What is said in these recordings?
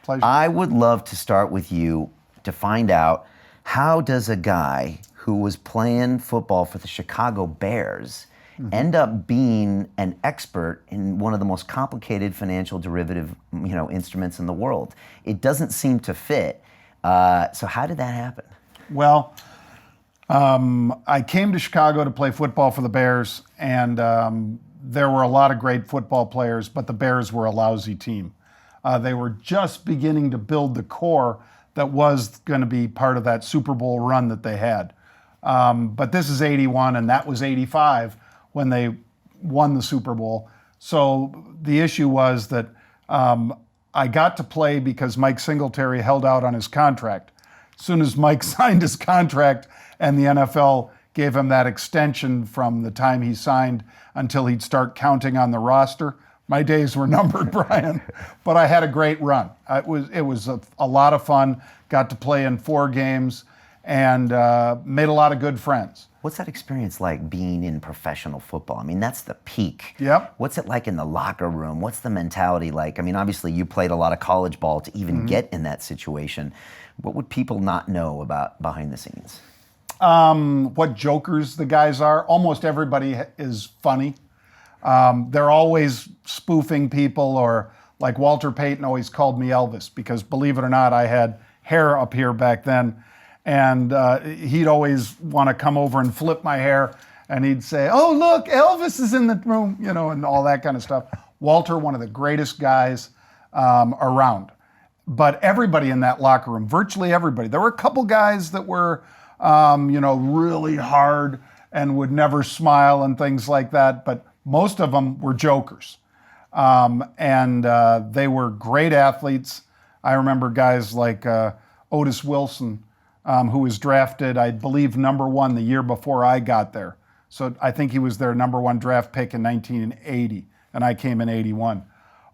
Pleasure. I would love to start with you to find out, how does a guy who was playing football for the Chicago Bears end up being an expert in one of the most complicated financial derivative, instruments in the world? It doesn't seem to fit. So how did that happen? Well, I came to Chicago to play football for the Bears, and there were a lot of great football players, but the Bears were a lousy team. They were just beginning to build the core that was going to be part of that Super Bowl run that they had. But this is 81, and that was 85 when they won the Super Bowl. So the issue was that I got to play because Mike Singletary held out on his contract. As soon as Mike signed his contract and the NFL gave him that extension from the time he signed until he'd start counting on the roster, my days were numbered, Brian. But I had a great run. It was a lot of fun. Got to play in 4 games and made a lot of good friends. What's that experience like, being in professional football? I mean, that's the peak. Yep. What's it like in the locker room? What's the mentality like? I mean, obviously you played a lot of college ball to even get in that situation. What would people not know about behind the scenes? What jokers the guys are. Almost everybody is funny. They're always spoofing people, or like Walter Payton always called me Elvis because, believe it or not, I had hair up here back then. And he'd always want to come over and flip my hair, and he'd say, "Oh, look, Elvis is in the room," and all that kind of stuff. Walter, one of the greatest guys around. But everybody in that locker room, virtually everybody. There were a couple guys that were, really hard and would never smile and things like that, but most of them were jokers. And they were great athletes. I remember guys like Otis Wilson, who was drafted, I believe, number 1 the year before I got there. So I think he was their number 1 draft pick in 1980, and I came in 81.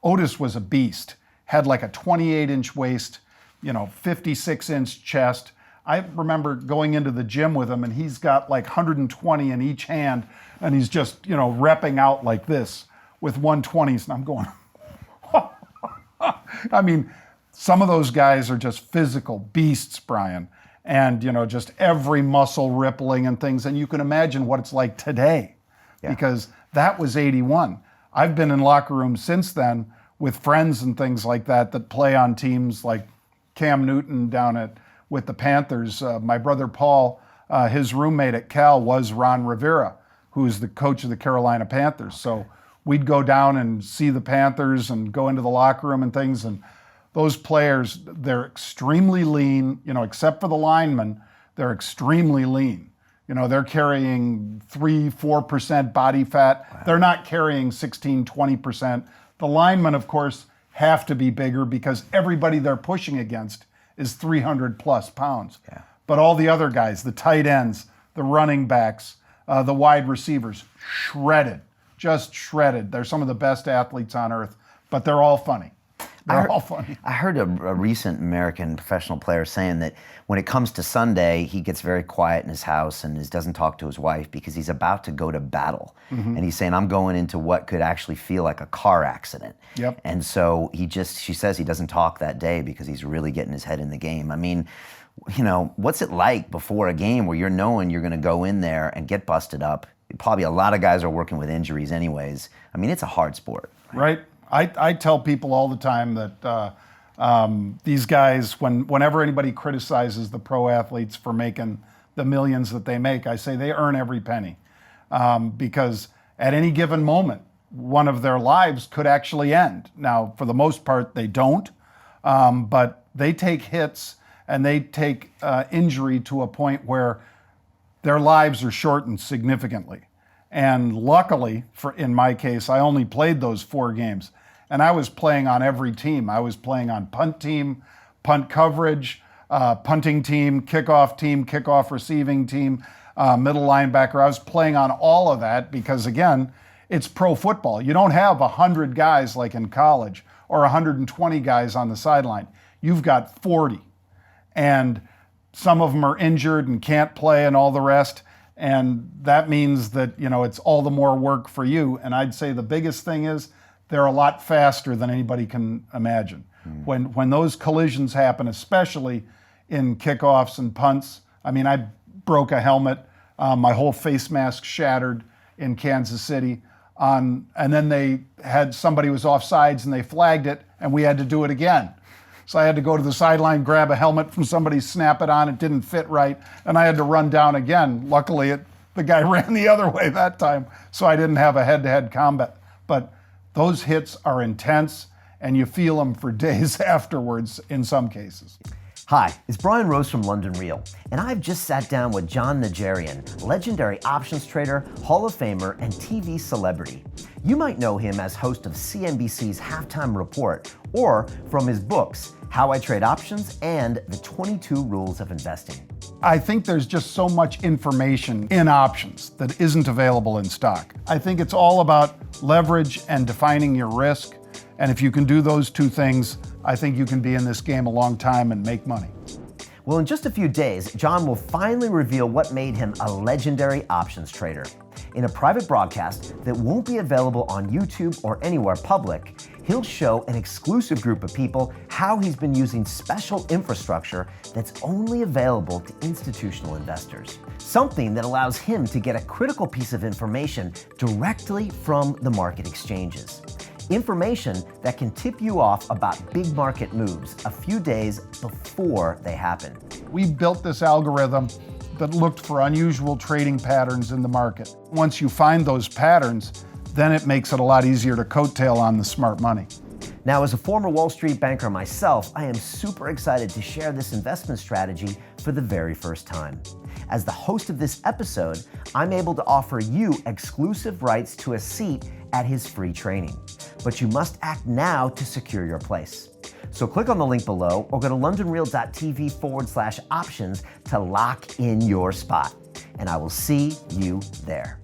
Otis was a beast, had like a 28-inch waist, 56-inch chest. I remember going into the gym with him, and he's got like 120 in each hand, and he's just, repping out like this with 120s, and I'm going, I mean, some of those guys are just physical beasts, Brian. And, just every muscle rippling and things. And you can imagine what it's like today, because that was 81. I've been in locker rooms since then with friends and things like that play on teams like Cam Newton with the Panthers. My brother Paul, his roommate at Cal was Ron Rivera, who is the coach of the Carolina Panthers. So we'd go down and see the Panthers and go into the locker room and things. And those players, they're extremely lean, except for the linemen, they're extremely lean. They're carrying 3-4% body fat. Wow. They're not carrying 16-20%. The linemen, of course, have to be bigger because everybody they're pushing against is 300 plus pounds. Yeah. But all the other guys, the tight ends, the running backs, the wide receivers, shredded, just shredded. They're some of the best athletes on earth, but they're all funny. I heard a recent American professional player saying that when it comes to Sunday, he gets very quiet in his house and doesn't talk to his wife because he's about to go to battle. And he's saying, I'm going into what could actually feel like a car accident. Yep. And so she says he doesn't talk that day because he's really getting his head in the game. I mean, what's it like before a game where you're knowing you're going to go in there and get busted up? Probably a lot of guys are working with injuries anyways. I mean, it's a hard sport. Right. I tell people all the time that these guys, whenever anybody criticizes the pro athletes for making the millions that they make, I say they earn every penny. Because at any given moment, one of their lives could actually end. Now, for the most part, they don't, but they take hits and they take injury to a point where their lives are shortened significantly. And luckily, in my case, I only played those 4 games. And I was playing on every team. I was playing on punt team, punt coverage, punting team, kickoff receiving team, middle linebacker. I was playing on all of that because, again, it's pro football. You don't have 100 guys like in college or 120 guys on the sideline. You've got 40. And some of them are injured and can't play and all the rest. And that means that, it's all the more work for you. And I'd say the biggest thing is they're a lot faster than anybody can imagine. When those collisions happen, especially in kickoffs and punts, I mean, I broke a helmet, my whole face mask shattered in Kansas City, and then somebody was offsides and they flagged it, and we had to do it again. So I had to go to the sideline, grab a helmet from somebody, snap it on. It didn't fit right, and I had to run down again. Luckily, the guy ran the other way that time, so I didn't have a head-to-head combat. But those hits are intense, and you feel them for days afterwards in some cases. Hi, it's Brian Rose from London Real, and I've just sat down with Jon Najarian, legendary options trader, Hall of Famer, and TV celebrity. You might know him as host of CNBC's Halftime Report, or from his books, How I Trade Options and The 22 Rules of Investing. I think there's just so much information in options that isn't available in stock. I think it's all about leverage and defining your risk. And if you can do those two things, I think you can be in this game a long time and make money. Well, in just a few days, Jon will finally reveal what made him a legendary options trader. In a private broadcast that won't be available on YouTube or anywhere public, he'll show an exclusive group of people how he's been using special infrastructure that's only available to institutional investors. Something that allows him to get a critical piece of information directly from the market exchanges. Information that can tip you off about big market moves a few days before they happen. We built this algorithm that looked for unusual trading patterns in the market. Once you find those patterns, then it makes it a lot easier to coattail on the smart money. Now, as a former Wall Street banker myself, I am super excited to share this investment strategy for the very first time. As the host of this episode, I'm able to offer you exclusive rights to a seat at his free training. But you must act now to secure your place. So click on the link below or go to londonreal.tv/options to lock in your spot. And I will see you there.